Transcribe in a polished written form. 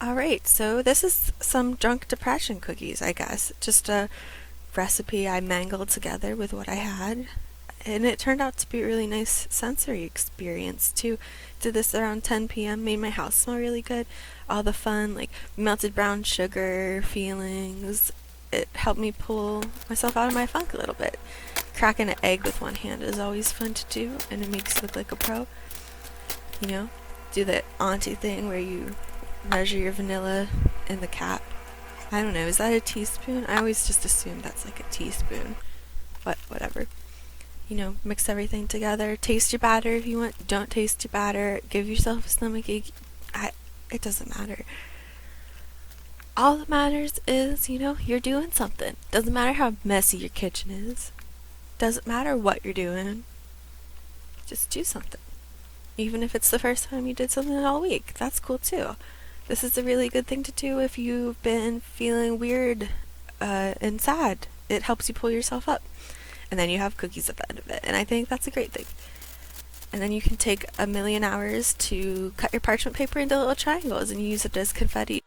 Alright, so this is some drunk depression cookies, I guess. Just a recipe I mangled together with what I had. And it turned out to be a really nice sensory experience too. Did this around 10 p.m., made my house smell really good. All the fun, like melted brown sugar feelings. It helped me pull myself out of my funk a little bit. Cracking an egg with one hand is always fun to do, and it makes you look like a pro. You know, do the auntie thing where you measure your vanilla in the cap. I don't know, is that a teaspoon? I always just assume that's like a teaspoon. But whatever. Mix everything together. Taste your batter if you want. Don't taste your batter. Give yourself a stomach ache. It doesn't matter. All that matters is, you're doing something. Doesn't matter how messy your kitchen is. Doesn't matter what you're doing. Just do something. Even if it's the first time you did something all week. That's cool too. This is a really good thing to do if you've been feeling weird and sad. It helps you pull yourself up. And then you have cookies at the end of it. And I think that's a great thing. And then you can take a million hours to cut your parchment paper into little triangles and use it as confetti.